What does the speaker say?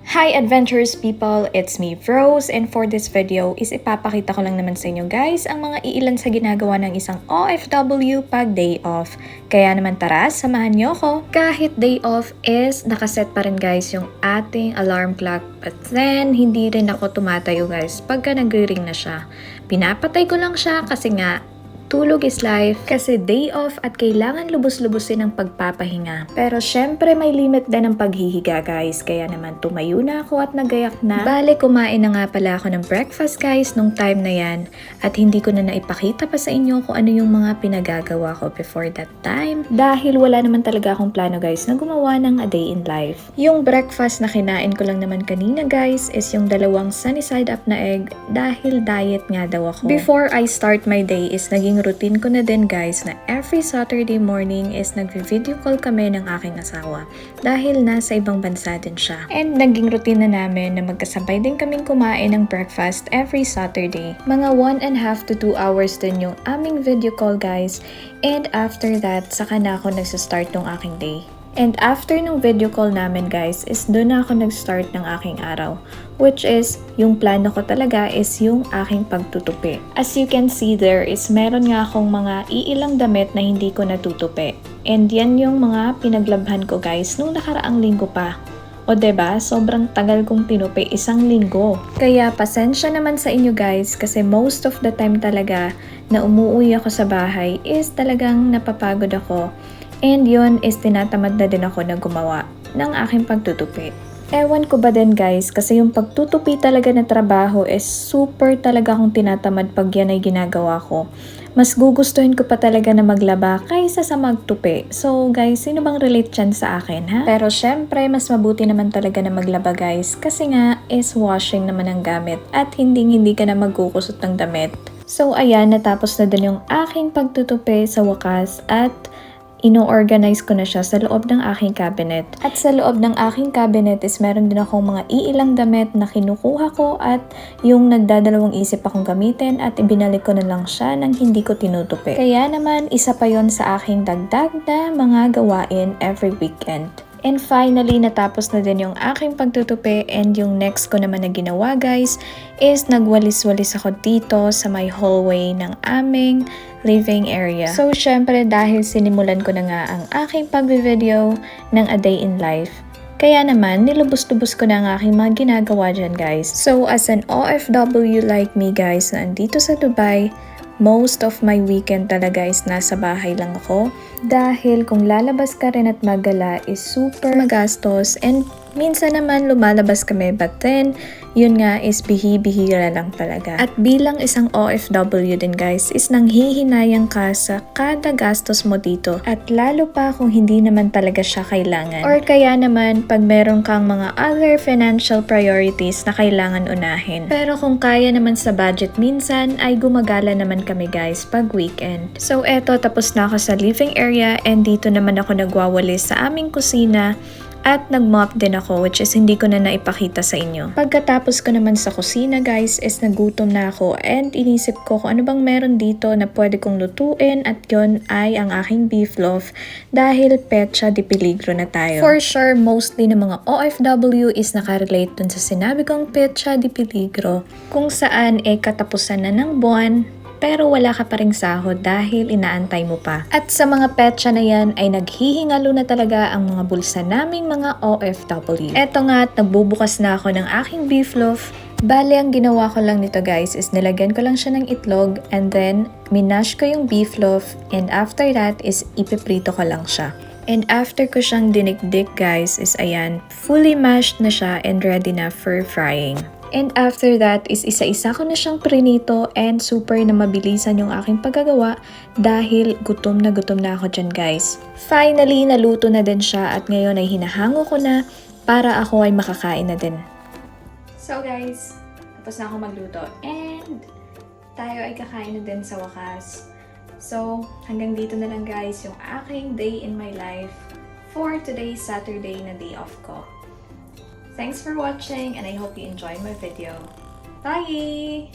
Hi adventurous people! It's me, Rose, and for this video is ipapakita ko lang naman sa inyo guys ang mga iilan sa ginagawa ng isang OFW pag day off. Kaya naman tara, samahan niyo ako. Kahit day off is nakaset pa rin guys yung ating alarm clock, but then hindi rin ako tumatayo guys pagka nag-ring na siya. Pinapatay ko lang siya kasi nga tulog is life, kasi day off at kailangan lubos-lubusin ang pagpapahinga. Pero syempre may limit din ang paghihiga guys, kaya naman tumayo na ako at nagayak na. Bale, kumain na nga pala ako ng breakfast guys nung time na yan, at hindi ko na naipakita pa sa inyo kung ano yung mga pinagagawa ko before that time. Dahil wala naman talaga akong plano guys na gumawa ng a day in life. Yung breakfast na kinain ko lang naman kanina guys is yung dalawang sunny side up na egg dahil diet nga daw ako. Before I start my day is naging routine ko na din guys na every Saturday morning is nagvi-video call kami ng aking asawa dahil nasa ibang bansa din siya. And naging routine na namin na magkasabay din kaming kumain ng breakfast every Saturday. Mga 1.5 to 2 hours din yung aming video call guys, and after that saka na ako nagsastart ng aking day. And after nung video call namin guys is doon na ako nag-start ng aking araw, which is yung plano ko talaga is yung aking pagtutupi. As you can see there is meron nga akong mga iilang damit na hindi ko natutupi. And yan yung mga pinaglabhan ko guys nung nakaraang linggo pa. O diba, sobrang tagal kong tinupi, 1 linggo. Kaya pasensya naman sa inyo guys kasi most of the time talaga na umuwi ako sa bahay is talagang napapagod ako. And yun is tinatamad na din ako na gumawa ng aking pagtutupi. Ewan ko ba din guys, kasi yung pagtutupi talaga na trabaho is super talaga akong tinatamad pag yan ay ginagawa ko. Mas gugustuhin ko pa talaga na maglaba kaysa sa magtupi. So guys, sino bang relate dyan sa akin ha? Pero syempre, mas mabuti naman talaga na maglaba guys, kasi nga is washing naman ang gamit at hindi ka na magkukusot ng damit. So ayan, natapos na din yung aking pagtutupi sa wakas at ino-organize ko na siya sa loob ng aking cabinet. At sa loob ng aking cabinet is meron din akong mga iilang damit na kinukuha ko at yung nagdadalawang isip akong gamitin at ibinalik ko na lang siya nang hindi ko tinutupi. Kaya naman isa pa yon sa aking dagdag na mga gawain every weekend. And finally, natapos na din yung aking pagtutupi, and yung next ko naman na ginawa guys is nagwalis-walis ako dito sa may hallway ng aming living area. So syempre dahil sinimulan ko na nga ang aking pag-video ng a day in life, kaya naman nilubos-lubos ko na ang aking mga ginagawa dyan guys. So as an OFW like me guys na andito sa Dubai, most of my weekend talaga is nasa bahay lang ako dahil kung lalabas ka rin at magala is super magastos, and minsan naman lumalabas kami but then yun nga is bihira lang talaga. At bilang isang OFW din guys is nanghihinayang ka sa kada gastos mo dito, at lalo pa kung hindi naman talaga siya kailangan. Or kaya naman pag meron kang mga other financial priorities na kailangan unahin. Pero kung kaya naman sa budget minsan ay gumagala naman kami guys pag weekend. So eto, tapos na ako sa living area, and dito naman ako nagwawalis sa aming kusina at nag-mop din ako, which is hindi ko na naipakita sa inyo. Pagkatapos ko naman sa kusina guys is nagutom na ako, and inisip ko kung ano bang meron dito na pwede kong lutuin, at yun ay ang aking beef loaf dahil petsa di peligro na tayo. For sure, mostly ng mga OFW is nakarelate dun sa sinabi kong petsa di peligro, kung saan katapusan na ng buwan pero wala ka pa ring sahod dahil inaantay mo pa. At sa mga petsa na yan ay naghihingalo na talaga ang mga bulsa naming mga OFW. Eto nga, nagbubukas na ako ng aking beef loaf. Bale, ang ginawa ko lang nito guys is nilagyan ko lang siya ng itlog, and then minash ko yung beef loaf, and after that is ipiprito ko lang siya. And after ko siyang dinikdik guys is ayan, fully mashed na siya and ready na for frying. And after that is isa-isa ko na siyang prinito, and super na mabilisan yung aking paggagawa dahil gutom na ako dyan guys. Finally, naluto na din siya at ngayon ay hinahango ko na para ako ay makakain na din. So guys, tapos na ako magluto and tayo ay kakain na din sa wakas. So hanggang dito na lang guys yung aking day in my life for today's Saturday na day off ko. Thanks for watching, and I hope you enjoyed my video. Bye!